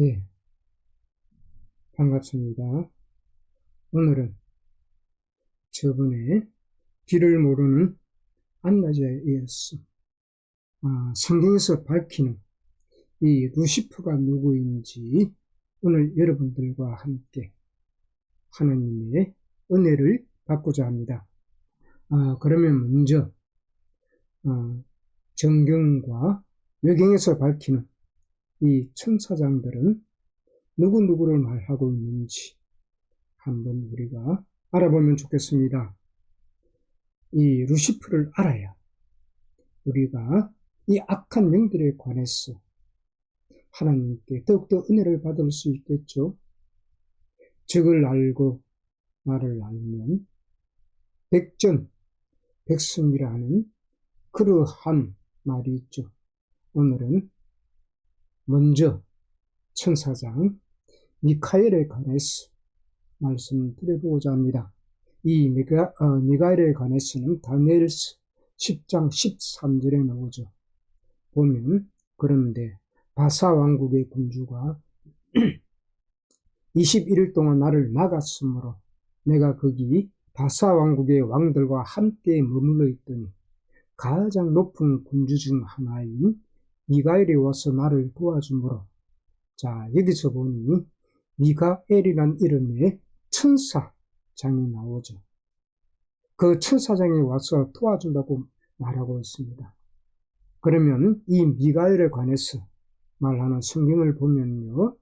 예, 반갑습니다. 오늘은 저번에 길을 모르는 안나자에 이어서 성경에서 밝히는 이 루시퍼가 누구인지 오늘 여러분들과 함께 하나님의 은혜를 받고자 합니다. 그러면 먼저 정경과 외경에서 밝히는 이 천사장들은 누구누구를 말하고 있는지 한번 우리가 알아보면 좋겠습니다. 이 루시퍼를 알아야 우리가 이 악한 영들에 관해서 하나님께 더욱더 은혜를 받을 수 있겠죠. 적을 알고 나를 알면 백전 백승이라 하는 그러한 말이 있죠. 오늘은 먼저 천사장 미카엘에 관해서 말씀드려보고자 합니다. 이 미카엘에 관해서는 다니엘서 10장 13절에 나오죠. 보면 그런데 바사 왕국의 군주가 21일 동안 나를 막았으므로 내가 거기 바사 왕국의 왕들과 함께 머물러 있더니 가장 높은 군주 중 하나인 미가엘이 와서 나를 도와주므로, 자, 여기서 보니 미가엘이란 이름의 천사장이 나오죠. 그 천사장이 와서 도와준다고 말하고 있습니다. 그러면 이 미가엘에 관해서 말하는 성경을 보면요,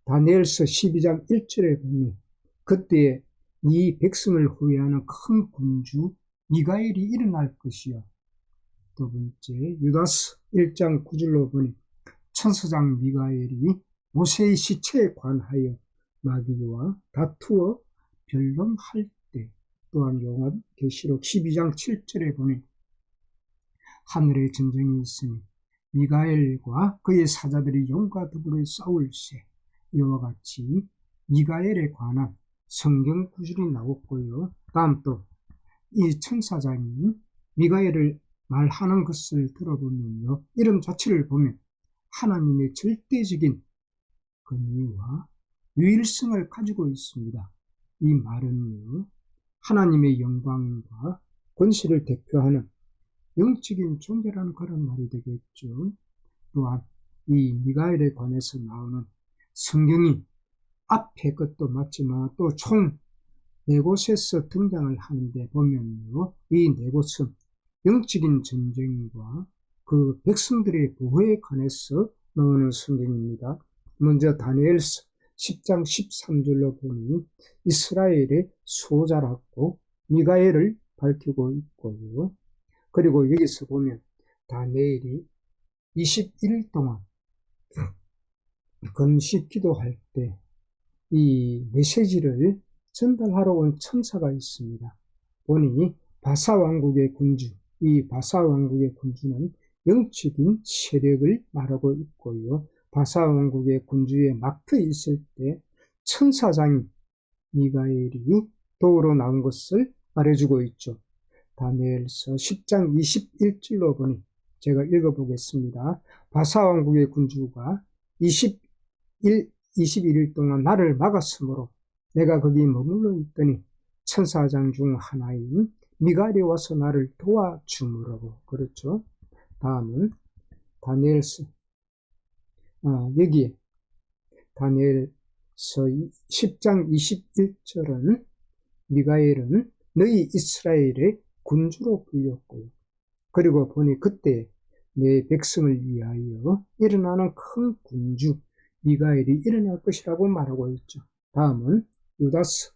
다니엘서 12장 1절에 보니 그때에 이 백성을 후회하는 큰 군주 미가엘이 일어날 것이요. 두 번째 유다서 1장 9절로 보니 천사장 미가엘이 모세의 시체에 관하여 마귀와 다투어 변론할 때, 또한 요한계시록 12장 7절에 보니 하늘에 전쟁이 있으니 미가엘과 그의 사자들이 영과 더불어 싸울세, 이와 같이 미가엘에 관한 성경 구절이 나왔고요. 다음 또 이 천사장이 미가엘을 말하는 것을 들어보면요, 이름 자체를 보면 하나님의 절대적인 권위와 유일성을 가지고 있습니다. 이 말은요, 하나님의 영광과 권세를 대표하는 영적인 존재라는 그런 말이 되겠죠. 또한 이 미가엘에 관해서 나오는 성경이 앞에 것도 맞지만 또 총 4곳에서 등장을 하는데 보면요, 이 4곳은 영적인 전쟁과 그 백성들의 보호에 관해서 나오는 성경입니다. 먼저 다니엘서 10장 13절로 보니 이스라엘의 소자라고 미가엘을 밝히고 있고요. 그리고 여기서 보면 다니엘이 21일 동안 금식 기도할 때 이 메시지를 전달하러 온 천사가 있습니다. 보니 바사 왕국의 군주, 이 바사 왕국의 군주는 영적인 세력을 말하고 있고요. 바사 왕국의 군주에 막혀 있을 때 천사장이 미가엘이 도우러 나온 것을 말해주고 있죠. 다니엘서 10장 21절로 보니 제가 읽어보겠습니다. 바사 왕국의 군주가 21일 동안 나를 막았으므로 내가 거기 머물러 있더니 천사장 중 하나인 미가엘이 와서 나를 도와주므로. 그렇죠. 다음은 다니엘서 여기에 다니엘서 10장 21절은 미가엘은 너희 이스라엘의 군주로 불렸고요. 그리고 보니 그때 내 백성을 위하여 일어나는 큰 군주 미가엘이 일어날 것이라고 말하고 있죠. 다음은 유다서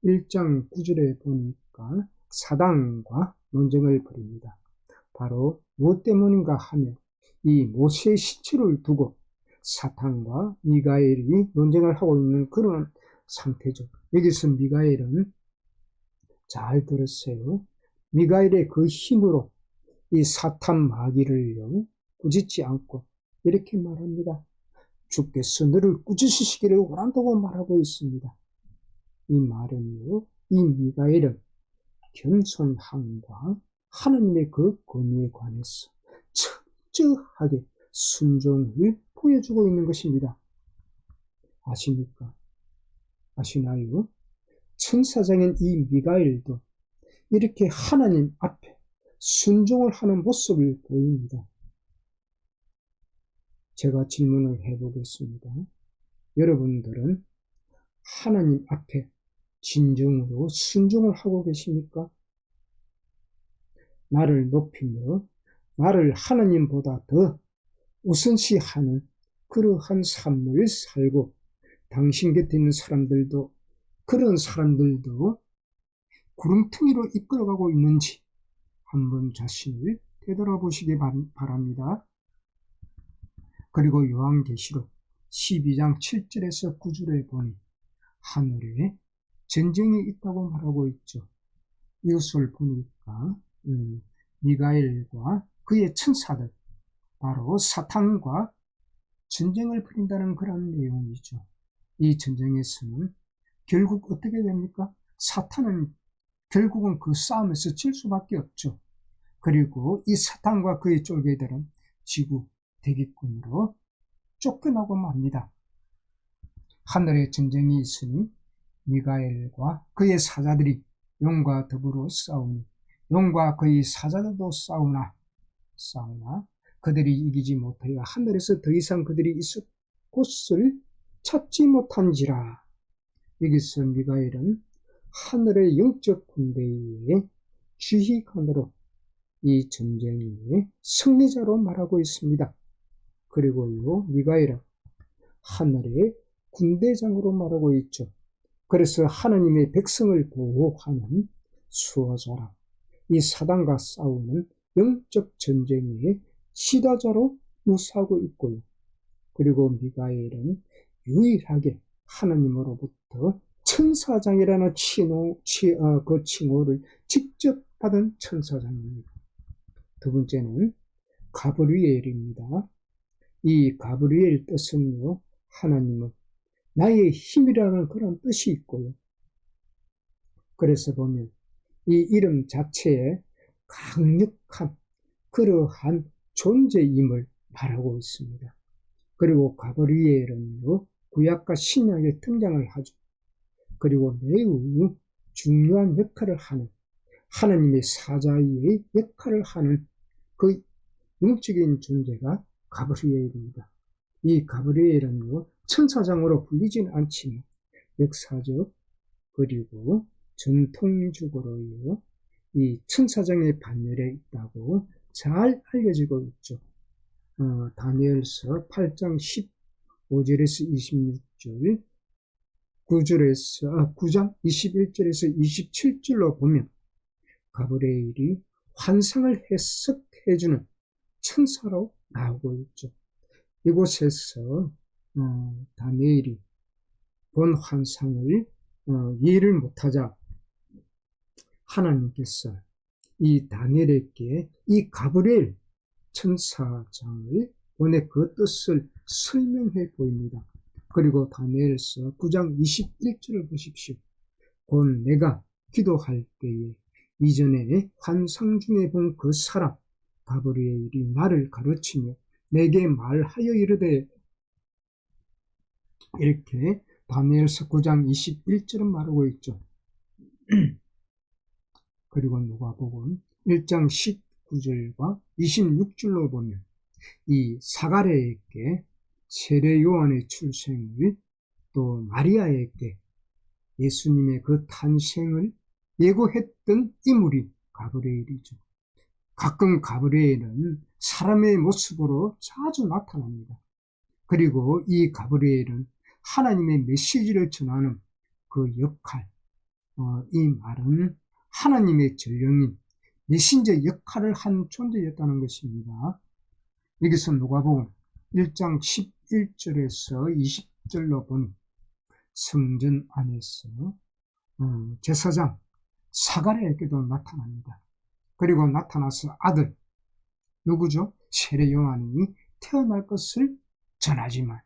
1장 9절에 보니까 사단과 논쟁을 벌입니다. 바로 무엇 때문인가 하면 이 모세의 시체를 두고 사탄과 미가엘이 논쟁을 하고 있는 그런 상태죠. 여기서 미가엘은, 잘 들으세요, 미가엘의 그 힘으로 이 사탄 마귀를요 꾸짖지 않고 이렇게 말합니다. 주께서 너를 꾸짖으시기를 원한다고 말하고 있습니다. 이 말은요, 이 미가엘은 겸손함과 하나님의 그 권위에 관해서 철저하게 순종을 보여주고 있는 것입니다. 아십니까? 아시나요? 천사장인 이 미가엘도 이렇게 하나님 앞에 순종을 하는 모습을 보입니다. 제가 질문을 해보겠습니다. 여러분들은 하나님 앞에 진정으로 순종을 하고 계십니까? 나를 높이며 나를 하나님보다 더 우선시하는 그러한 삶을 살고 당신 곁에 있는 사람들도 그런 사람들도 구름퉁이로 이끌어가고 있는지 한번 자신을 되돌아보시기 바랍니다. 그리고 요한계시록 12장 7절에서 9절에 보니 하늘에 전쟁이 있다고 말하고 있죠. 이것을 보니까 미가엘과 그의 천사들, 바로 사탄과 전쟁을 벌인다는 그런 내용이죠. 이 전쟁에서는 결국 어떻게 됩니까? 사탄은 결국은 그 싸움에서 질 수밖에 없죠. 그리고 이 사탄과 그의 쫄개들은 지구 대기권으로 쫓겨나고 맙니다. 하늘에 전쟁이 있으니 미가엘과 그의 사자들이 용과 더불어 싸우니 용과 그의 사자들도 싸우나 그들이 이기지 못하여 하늘에서 더 이상 그들이 있을 곳을 찾지 못한지라. 여기서 미가엘은 하늘의 영적 군대의 지휘관으로 이 전쟁의 승리자로 말하고 있습니다. 그리고요, 미가엘은 하늘의 군대장으로 말하고 있죠. 그래서 하나님의 백성을 보호하는 수호자라. 이 사단과 싸우는 영적 전쟁의 지도자로 묘사하고 있고요. 그리고 미가엘은 유일하게 하나님으로부터 천사장이라는 그 칭호를 직접 받은 천사장입니다. 두 번째는 가브리엘입니다. 이 가브리엘 뜻은요, 하나님은 나의 힘이라는 그런 뜻이 있고요. 그래서 보면 이 이름 자체에 강력한 그러한 존재임을 말하고 있습니다. 그리고 가브리엘은요, 구약과 신약에 등장을 하죠. 그리고 매우 중요한 역할을 하는 하나님의 사자의 역할을 하는 그 영적인 존재가 가브리엘입니다. 이 가브리엘은요, 천사장으로 불리지는 않지만 역사적 그리고 전통적으로요, 이 천사장의 반열에 있다고 잘 알려지고 있죠. 다니엘서 8장 15절에서 26절, 9장 21절에서 27절로 보면 가브리엘이 환상을 해석해주는 천사로 나오고 있죠. 이곳에서 다니엘이 본 환상을 이해를 못하자 하나님께서 이 다니엘에게 이 가브리엘 천사장을 보내 그 뜻을 설명해 보입니다. 그리고 다니엘서 9장 21절을 보십시오. 곧 내가 기도할 때에 이전에 환상 중에 본 그 사람 가브리엘이 나를 가르치며 내게 말하여 이르되, 이렇게 다니엘서 9장 21절은 말하고 있죠. 그리고 누가복음 1장 19절과 26절로 보면 이 사가랴에게 세례 요한의 출생을, 또 마리아에게 예수님의 그 탄생을 예고했던 인물이 가브리엘이죠. 가끔 가브리엘은 사람의 모습으로 자주 나타납니다. 그리고 이 가브리엘은 하나님의 메시지를 전하는 그 역할, 이 말은 하나님의 전령인 메신저 역할을 한 존재였다는 것입니다. 여기서 누가복음 1장 11절에서 20절로 보니 성전 안에서 제사장 사가랴에게도 나타납니다. 그리고 나타나서 아들, 누구죠? 세례 요한이 태어날 것을 전하지만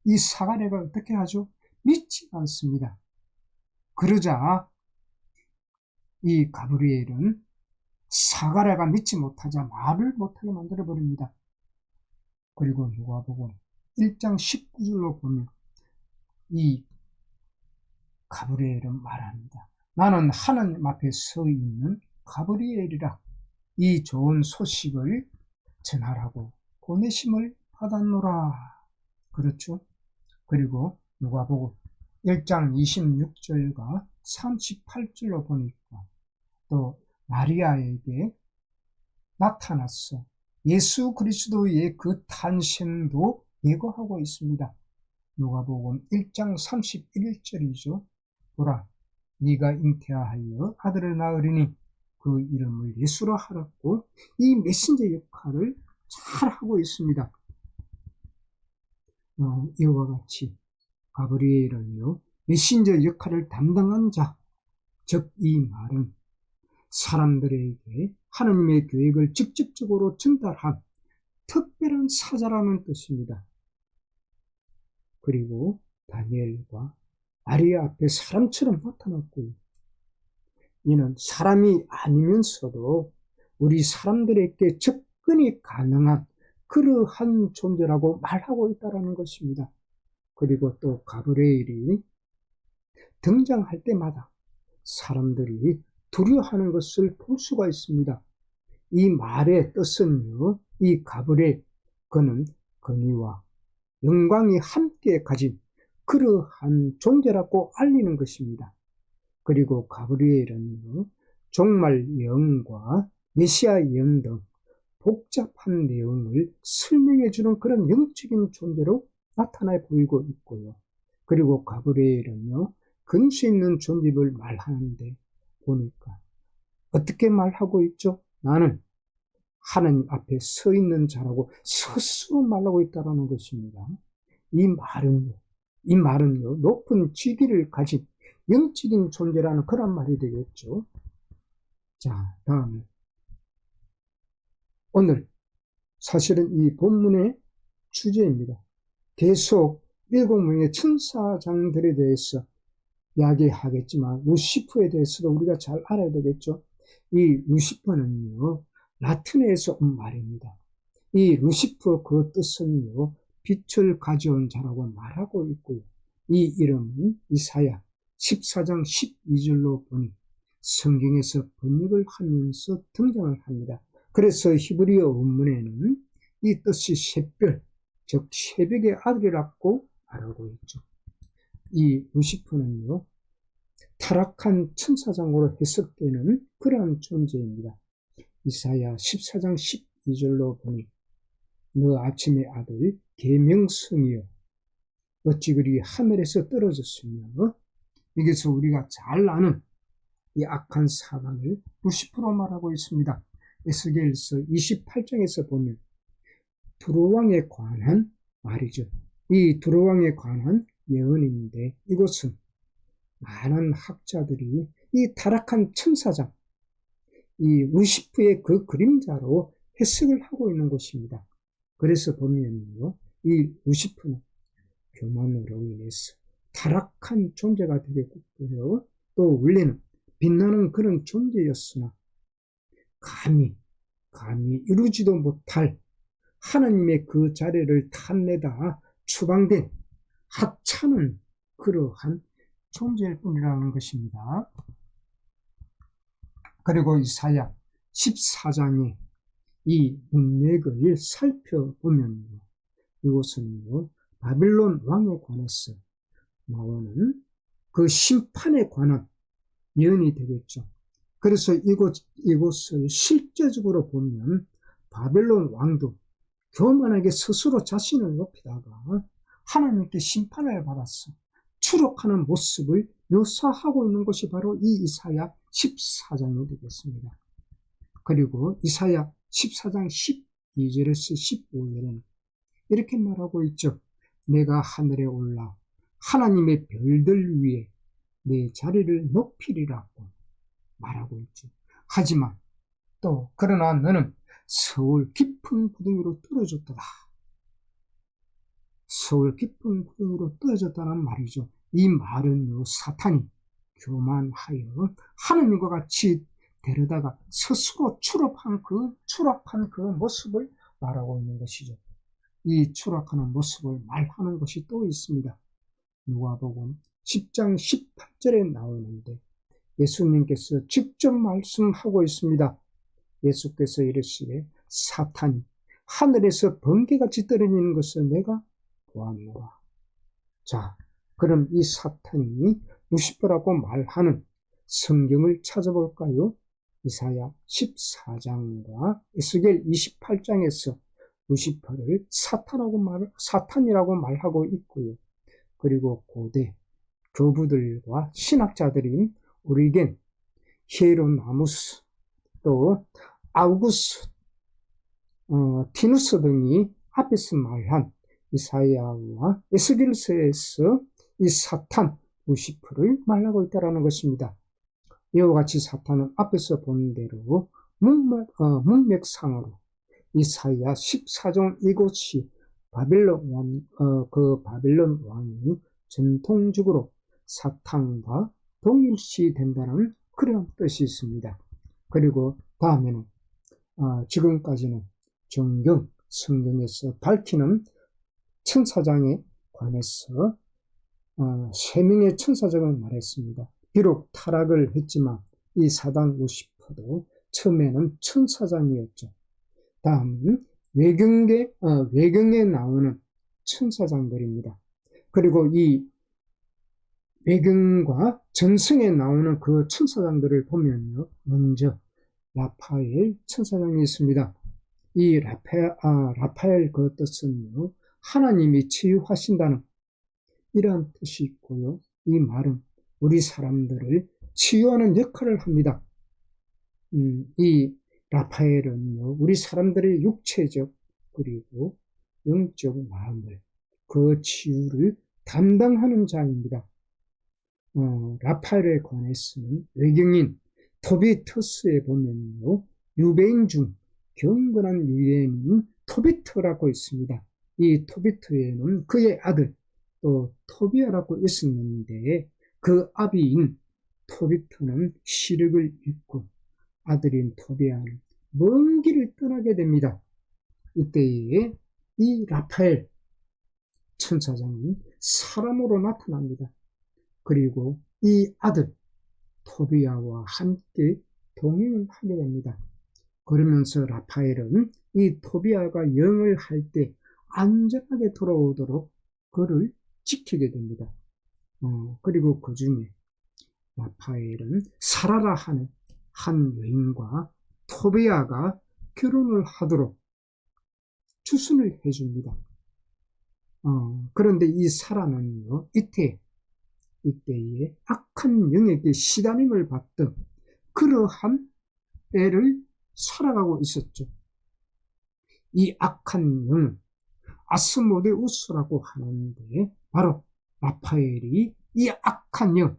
이 사가랴가 어떻게 하죠? 믿지 않습니다. 그러자 이 가브리엘은 사가랴가 믿지 못하자 말을 못하게 만들어버립니다. 그리고 누가복음 1장 19절로 보면 이 가브리엘은 말합니다. 나는 하나님 앞에 서 있는 가브리엘이라. 이 좋은 소식을 전하라고 보내심을 받았노라. 그렇죠? 그리고 누가복음 1장 26절과 38절로 보니까 또 마리아에게 나타났어 예수 그리스도의 그 탄생도 예고하고 있습니다. 누가복음 1장 31절이죠. 보라, 네가 잉태하여 아들을 낳으리니 그 이름을 예수라 하라고 이 메신저 역할을 잘 하고 있습니다. 이와 같이 가브리엘은요, 메신저 역할을 담당한 자, 즉 이 말은 사람들에게 하나님의 계획을 직접적으로 전달한 특별한 사자라는 뜻입니다. 그리고 다니엘과 마리아 앞에 사람처럼 나타났고요. 이는 사람이 아니면서도 우리 사람들에게 접근이 가능한 그러한 존재라고 말하고 있다는 것입니다. 그리고 또 가브리엘이 등장할 때마다 사람들이 두려워하는 것을 볼 수가 있습니다. 이 말의 뜻은요, 이 가브리엘, 그는 권위와 영광이 함께 가진 그러한 존재라고 알리는 것입니다. 그리고 가브리엘은요, 종말 예언과 메시아 예언 등 복잡한 내용을 설명해 주는 그런 영적인 존재로 나타나 보이고 있고요. 그리고 가브리엘은요, 근수 있는 존재를 말하는데 보니까 어떻게 말하고 있죠? 나는 하나님 앞에 서 있는 자라고 스스로 말하고 있다는 것입니다. 이 말은요, 높은 지위를 가진 영적인 존재라는 그런 말이 되겠죠. 자, 다음에 오늘 사실은 이 본문의 주제입니다. 계속 7명의 천사장들에 대해서 이야기하겠지만 루시퍼에 대해서도 우리가 잘 알아야 되겠죠. 이 루시퍼는요, 라틴에서 온 말입니다. 이 루시퍼 그 뜻은요, 빛을 가져온 자라고 말하고 있고요. 이 이름은 이사야 14장 12절로 보니 성경에서 번역을 하면서 등장을 합니다. 그래서 히브리어 원문에는 이 뜻이 샛별, 즉 새벽의 아들이라고 말하고 있죠. 이 루시퍼는요, 타락한 천사장으로 해석되는 그러한 존재입니다. 이사야 14장 12절로 보니 너 아침의 아들 계명성이여 어찌 그리 하늘에서 떨어졌으며, 여기서 우리가 잘 아는 이 악한 사단을 루시퍼로 말하고 있습니다. 에스겔서 28장에서 보면 두로왕에 관한 말이죠. 이 두로왕에 관한 예언인데 이것은 많은 학자들이 이 타락한 천사장, 이 루시퍼의 그 그림자로 해석을 하고 있는 것입니다. 그래서 보면요, 이 루시퍼는 교만으로 인해서 타락한 존재가 되겠고요. 또 원래는 빛나는 그런 존재였으나 감히 이루지도 못할 하나님의 그 자리를 탐내다 추방된 하찮은 그러한 존재일 뿐이라는 것입니다. 그리고 이사야 14장에 이 문맥을 살펴보면요, 이것은요, 바빌론 왕에 관해서 나오는 그 심판에 관한 예언이 되겠죠. 그래서 이곳을 실제적으로 보면 바벨론 왕도 교만하게 스스로 자신을 높이다가 하나님께 심판을 받았어 추록하는 모습을 묘사하고 있는 것이 바로 이 이사야 14장이 되겠습니다. 그리고 이사야 14장 12절에서 15절에는 이렇게 말하고 있죠. 내가 하늘에 올라 하나님의 별들 위에 내 자리를 높이리라고 말하고 있죠. 하지만 또 그러나 너는 서울 깊은 구덩이로 떨어졌더라. 서울 깊은 구덩이로 떨어졌다는 말이죠. 이 말은요, 사탄이 교만하여 하나님과 같이 데려다가 스스로 추락한 그 모습을 말하고 있는 것이죠. 이 추락하는 모습을 말하는 것이 또 있습니다. 누가복음 10장 18절에 나오는데 예수님께서 직접 말씀하고 있습니다. 예수께서 이르시되 사탄이 하늘에서 번개같이 떨어지는 것을 내가 보았노라. 자, 그럼 이 사탄이 루시퍼라고 말하는 성경을 찾아볼까요? 이사야 14장과 에스겔 28장에서 루시퍼를 사탄이라고 말하고 있고요. 그리고 고대 교부들과 신학자들인 오리겐, 히에로나무스, 또 아우구스, 티누스 등이 앞에서 말한 이사야와 에스겔서에서 이 사탄, 루시퍼를 말하고 있다는 것입니다. 이와 같이 사탄은 앞에서 본 대로 문맥상으로 이사야 14장 이곳이 바빌론 왕이 전통적으로 사탄과 동일시 된다는 그런 뜻이 있습니다. 그리고 다음에는 지금까지는 성경에서 밝히는 천사장에 관해서 3명의 천사장을 말했습니다. 비록 타락을 했지만 이 사단 루시퍼도 처음에는 천사장이었죠. 다음은 외경에 나오는 천사장들입니다. 그리고 이 외경과 전승에 나오는 그 천사장들을 보면요, 먼저 라파엘 천사장이 있습니다. 이 라파엘 그 뜻은요, 하나님이 치유하신다는 이러한 뜻이 있고요. 이 말은 우리 사람들을 치유하는 역할을 합니다. 이 라파엘은요, 우리 사람들의 육체적 그리고 영적 마음을 그 치유를 담당하는 자입니다. 라파엘에 관해서는 외경인 토비투스에 보면요, 유대인 중 경건한 유대인인 토비트라고 있습니다. 이 토비트에는 그의 아들 또 토비아라고 있었는데 그 아비인 토비트는 시력을 잃고 아들인 토비아는 먼 길을 떠나게 됩니다. 이때에 이 라파엘 천사장은 사람으로 나타납니다. 그리고 이 아들 토비아와 함께 동행을 하게 됩니다. 그러면서 라파엘은 이 토비아가 영을 할 때 안전하게 돌아오도록 그를 지키게 됩니다. 그리고 그 중에 라파엘은 사라라 하는 한 여인과 토비아가 결혼을 하도록 추순을 해줍니다. 그런데 이 사라는요, 이때에 악한 영에게 시달림을 받던 그러한 때를 살아가고 있었죠. 이 악한 영은 아스모데우스라고 하는데 바로 라파엘이 이 악한 영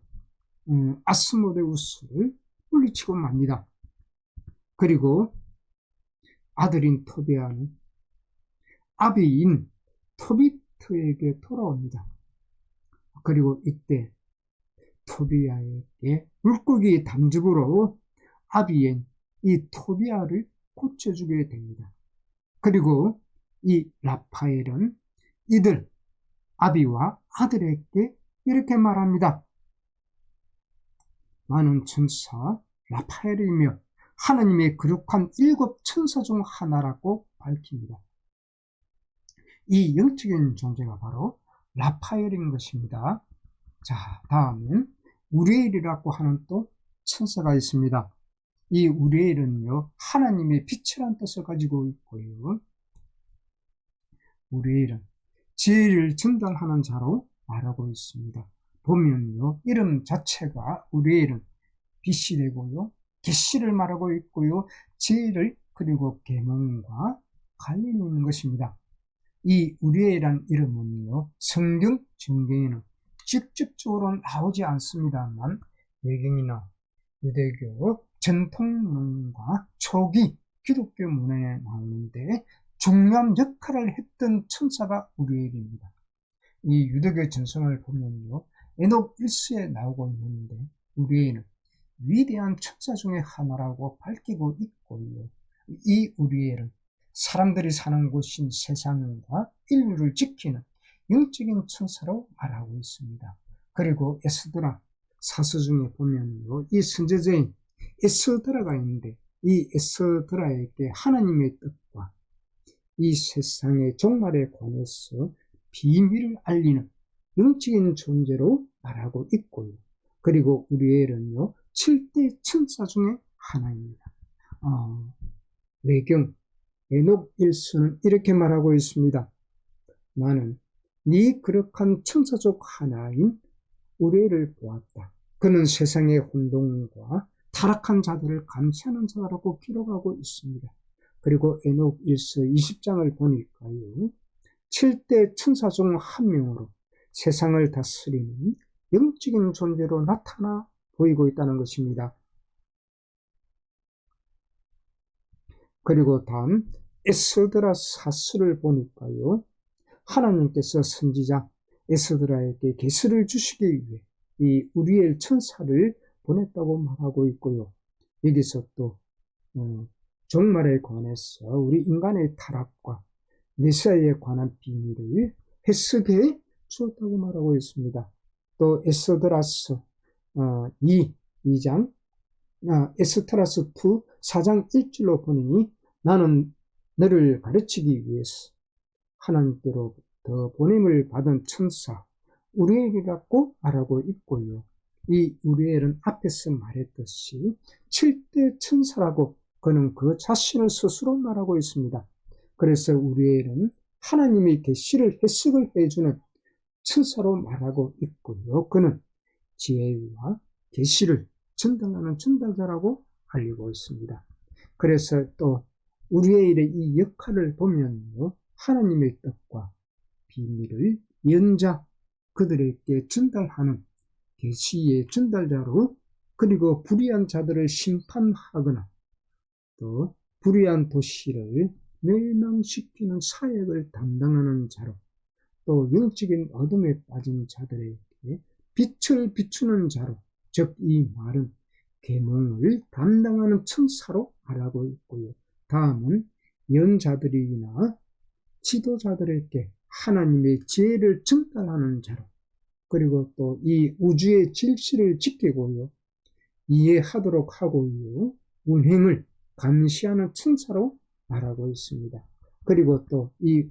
아스모데우스를 물리치고 맙니다. 그리고 아들인 토비아는 아비인 토비트에게 돌아옵니다. 그리고 이때 토비아에게 물고기 담즙으로 아비인 이 토비아를 고쳐주게 됩니다. 그리고 이 라파엘은 이들 아비와 아들에게 이렇게 말합니다. 나는 천사 라파엘이며 하나님의 거룩한 7 천사 중 하나라고 밝힙니다. 이 영적인 존재가 바로 라파엘인 것입니다. 자, 다음은 우리엘이라고 하는 또 천사가 있습니다. 이 우리엘은요, 하나님의 빛이라는 뜻을 가지고 있고요. 우리엘은 지혜를 전달하는 자로 말하고 있습니다. 보면요, 이름 자체가 우리엘은 빛이 되고요, 계시를 말하고 있고요, 지혜를 그리고 계명과 관련이 있는 것입니다. 이 우리엘이라는 이름은요, 성경 전경에는 직접적으로 나오지 않습니다만 외경이나 유대교 전통문과 초기 기독교 문화에 나오는데 중요한 역할을 했던 천사가 우리엘입니다. 이 유대교 전성을 보면요, 에녹 1서에 나오고 있는데 우리엘은 위대한 천사 중에 하나라고 밝히고 있고요. 이 우리엘은 사람들이 사는 곳인 세상과 인류를 지키는 영적인 천사로 말하고 있습니다. 그리고 에스드라 사서 중에 보면요, 이 선지자인 에스드라가 있는데 이 에스드라에게 하나님의 뜻과 이 세상의 종말에 관해서 비밀을 알리는 영적인 존재로 말하고 있고요. 그리고 우리엘은요 7대 천사 중에 하나입니다. 외경 에녹 1서는 이렇게 말하고 있습니다. 나는 네 거룩한 천사 중 하나인 우리엘을 보았다. 그는 세상의 혼돈과 타락한 자들을 감시하는 자라고 기록하고 있습니다. 그리고 에녹 1서 20장을 보니까요 7대 천사 중 한 명으로 세상을 다스리는 영적인 존재로 나타나 보이고 있다는 것입니다. 그리고 다음 에스드라 사서를 보니까요 하나님께서 선지자 에스드라에게 계시를 주시기 위해 이 우리엘 천사를 보냈다고 말하고 있고요. 여기서 또 종말에 관해서 우리 인간의 타락과 메시아에 관한 비밀을 해석해 주었다고 말하고 있습니다. 또 에스드라서 2장 에스트라스 2 4장 1절로 보니 나는 너를 가르치기 위해서 하나님께로부터 보냄을 받은 천사 우리엘이라고 말하고 있고요. 이 우리엘은 앞에서 말했듯이 7대 천사라고 그는 그 자신을 스스로 말하고 있습니다. 그래서 우리엘은 하나님의 계시를 해석을 해주는 천사로 말하고 있고요. 그는 지혜와 계시를 전달하는 전달자라고 알리고 있습니다. 그래서 또 우리엘의 이 역할을 보면요. 하나님의 뜻과 비밀을 연자 그들에게 전달하는 계시의 전달자로 그리고 불의한 자들을 심판하거나 또 불의한 도시를 멸망시키는 사역을 담당하는 자로 또 영적인 어둠에 빠진 자들에게 빛을 비추는 자로 즉 이 말은 계몽을 담당하는 천사로 말하고 있고요. 다음은 연자들이나 지도자들에게 하나님의 지혜를 전달하는 자로 그리고 또 이 우주의 질서를 지키고요. 이해하도록 하고요. 운행을 감시하는 천사로 말하고 있습니다. 그리고 또 이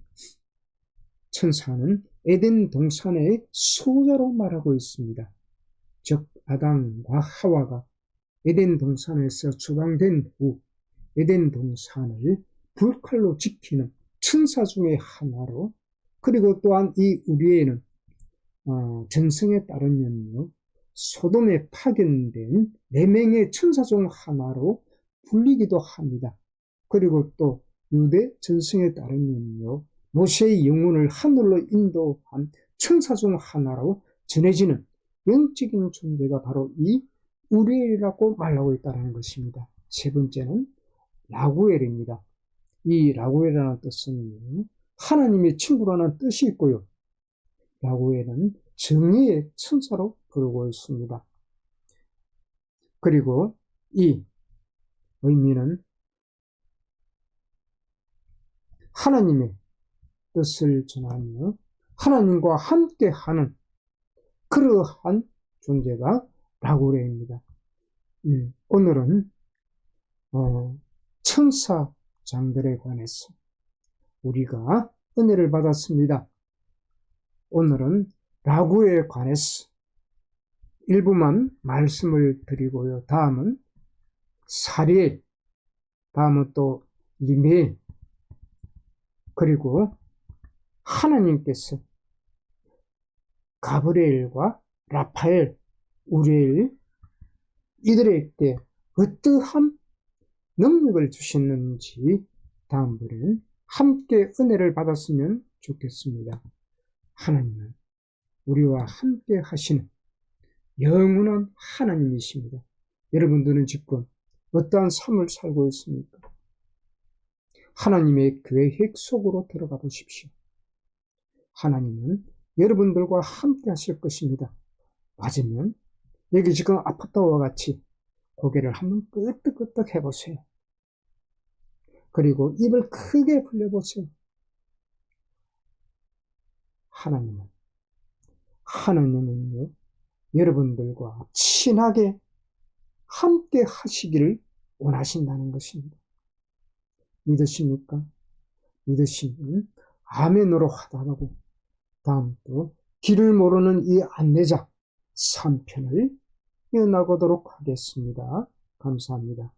천사는 에덴 동산의 수호자로 말하고 있습니다. 즉 아담과 하와가 에덴 동산에서 추방된 후 에덴 동산을 불칼로 지키는 천사 중의 하나로 그리고 또한 이 우리에는 전승에 따르면요 소돔에 파견된 4명의 천사 중 하나로 불리기도 합니다. 그리고 또 유대 전승에 따르면요 모세의 영혼을 하늘로 인도한 천사 중 하나로 전해지는 영적인 존재가 바로 이 우리엘이라고 말하고 있다는 것입니다. 세 번째는 라구엘입니다. 이 라구엘이라는 뜻은 하나님의 친구라는 뜻이 있고요. 라구엘은 정의의 천사로 부르고 있습니다. 그리고 이 의미는 하나님의 뜻을 전하며 하나님과 함께하는 그러한 존재가 라구엘입니다. 오늘은 천사장들에 관해서 우리가 은혜를 받았습니다. 오늘은 라구엘에 관해서 일부만 말씀을 드리고요. 다음은 사리엘, 다음은 또 리메엘, 그리고 하나님께서 가브리엘과 라파엘, 우리엘 이들에게 어떠한 능력을 주셨는지 다음번에는 함께 은혜를 받았으면 좋겠습니다. 하나님은 우리와 함께 하시는 영원한 하나님이십니다. 여러분들은 지금 어떠한 삶을 살고 있습니까? 하나님의 계획 속으로 들어가 보십시오. 하나님은 여러분들과 함께 하실 것입니다. 맞으면 여기 지금 아파트와 같이 고개를 한번 끄덕끄덕 해보세요. 그리고 입을 크게 벌려보세요. 하나님은요, 여러분들과 친하게 함께 하시기를 원하신다는 것입니다. 믿으십니까? 믿으시면 아멘으로 화답하고 다음 또 길을 모르는 이 안내자 3편을 이어나가도록 하겠습니다. 감사합니다.